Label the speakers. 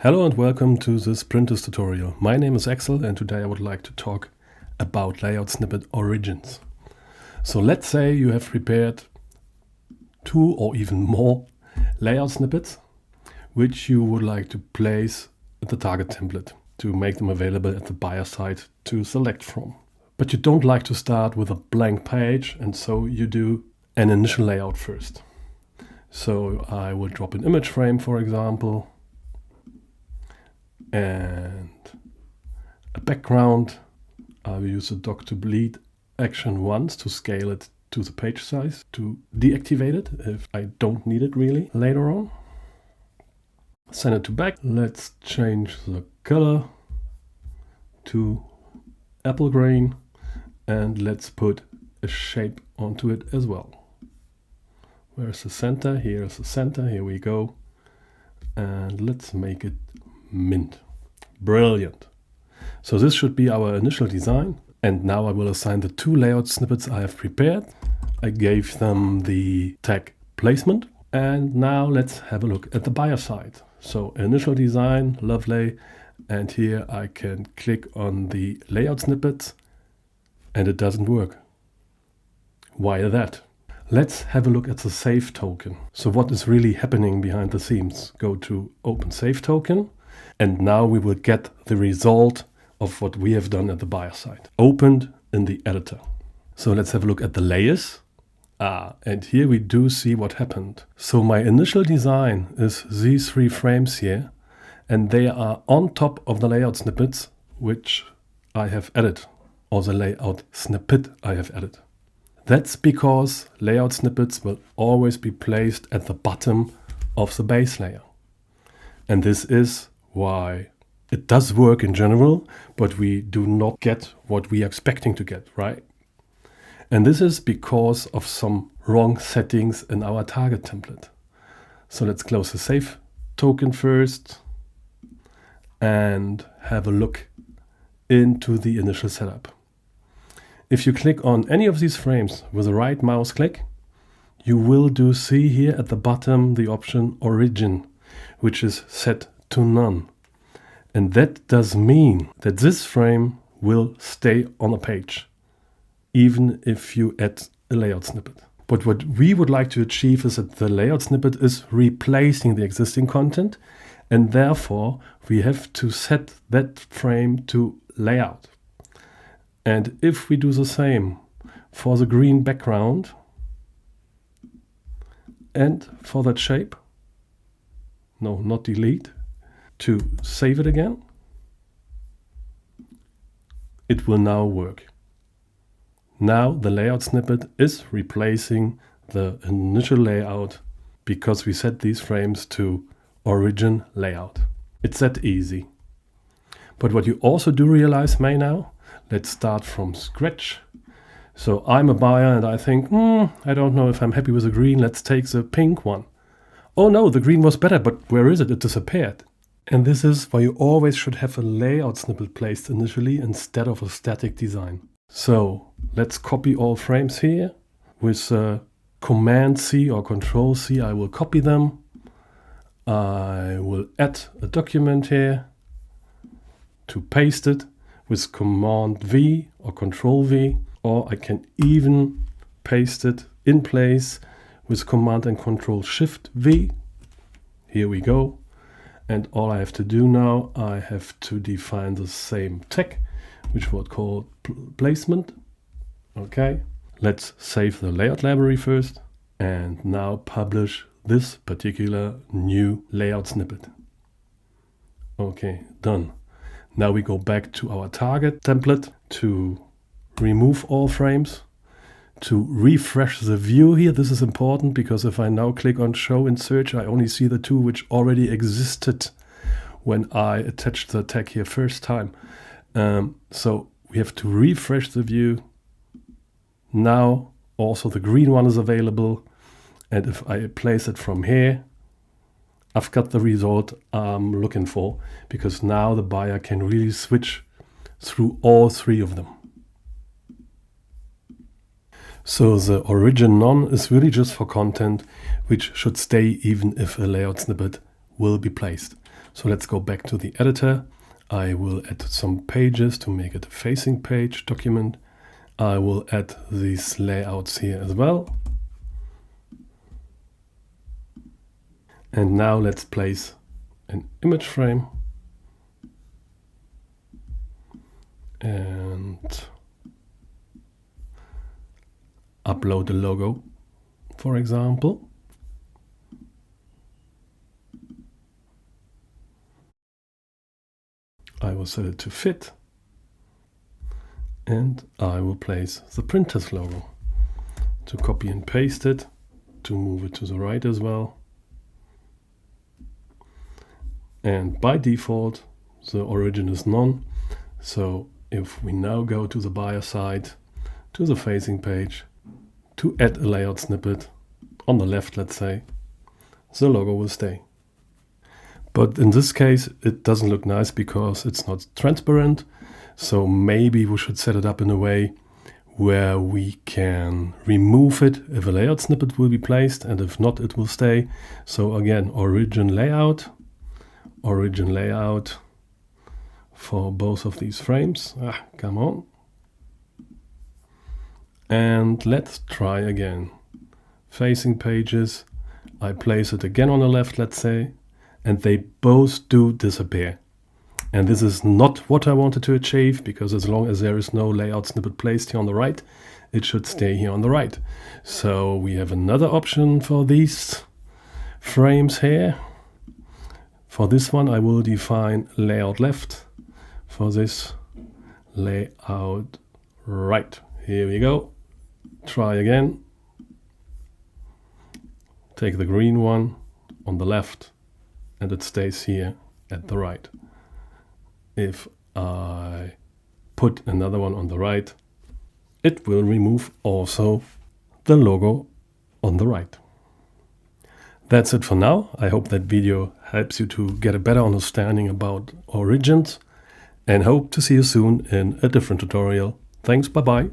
Speaker 1: Hello and welcome to this Printess tutorial. My name is Axel and today I would like to talk about layout snippet origins. So let's say you have prepared 2 or even more layout snippets which you would like to place at the target template to make them available at the buyer side to select from. But you don't like to start with a blank page, and so you do an initial layout first. So I will drop an image frame, for example, and a background. I will use the dock to bleed action once to scale it to the page size, to deactivate it if I don't need it really later on. Send it to back. Let's change the color to apple green and let's put a shape onto it as well. Where's the center? Here's the center. Here we go. And let's make it mint. Brilliant. So this should be our initial design. And now I will assign the 2 layout snippets I have prepared. I gave them the tag placement. And now let's have a look at the buyer side. So initial design, lovely. And here I can click on the layout snippets and it doesn't work. Why that? Let's have a look at the save token. So what is really happening behind the scenes? Go to open save token. And now we will get the result of what we have done at the buyer side, opened in the editor. So let's have a look at the layers. And here we do see what happened. So my initial design is these 3 frames here, and they are on top of the layout snippets, which I have added, or the layout snippet I have added. That's because layout snippets will always be placed at the bottom of the base layer. And this is why it does work in general, but we do not get what we are expecting to get, right? And this is because of some wrong settings in our target template. So let's close the save token first and have a look into the initial setup. If you click on any of these frames with the right mouse click, you will see here at the bottom the option origin, which is set to none. And that does mean that this frame will stay on a page, even if you add a layout snippet. But what we would like to achieve is that the layout snippet is replacing the existing content, and therefore we have to set that frame to layout. And if we do the same for the green background and for that shape, no, not delete, to save it again, it will now work. Now the layout snippet is replacing the initial layout because we set these frames to origin layout. It's that easy. But what you also do realize now, let's start from scratch. So I'm a buyer and I think, I don't know if I'm happy with the green. Let's take the pink one. Oh no, the green was better, but where is it? It disappeared. And this is why you always should have a layout snippet placed initially instead of a static design. So let's copy all frames here. With Command C or Control C, I will copy them. I will add a document here to paste it with Command V or Control V, or I can even paste it in place with Command and Control Shift V. Here we go. And all I have to do now, I have to define the same tag, which we'll call placement. Okay, let's save the layout library first and now publish this particular new layout snippet. Okay, done. Now we go back to our target template to remove all frames, to refresh the view here. This is important because if I now click on show in search, I only see the 2 which already existed when I attached the tag here first time. So we have to refresh the view. Now also the green one is available. And if I place it from here, I've got the result I'm looking for, because now the buyer can really switch through all 3 of them. So the origin none is really just for content which should stay even if a layout snippet will be placed. So let's go back to the editor. I will add some pages to make it a facing page document. I will add these layouts here as well. And now let's place an image frame. And upload the logo, for example. I will set it to fit. And I will place the Printess logo. To copy and paste it, to move it to the right as well. And by default, the origin is none. So if we now go to the buyer side, to the facing page, to add a layout snippet on the left, let's say, the logo will stay. But in this case, it doesn't look nice because it's not transparent. So maybe we should set it up in a way where we can remove it if a layout snippet will be placed, and if not, it will stay. So again, origin layout for both of these frames. Come on. And let's try again. Facing pages, I place it again on the left, let's say, and they both do disappear. And this is not what I wanted to achieve, because as long as there is no layout snippet placed here on the right, it should stay here on the right. So we have another option for these frames here. For this one, I will define layout left. For this, layout right. Here we go. Try again. Take the green one on the left, and it stays here at the right. If I put another one on the right, it will remove also the logo on the right. That's it for now. I hope that video helps you to get a better understanding about origins, and hope to see you soon in a different tutorial. Thanks, bye-bye.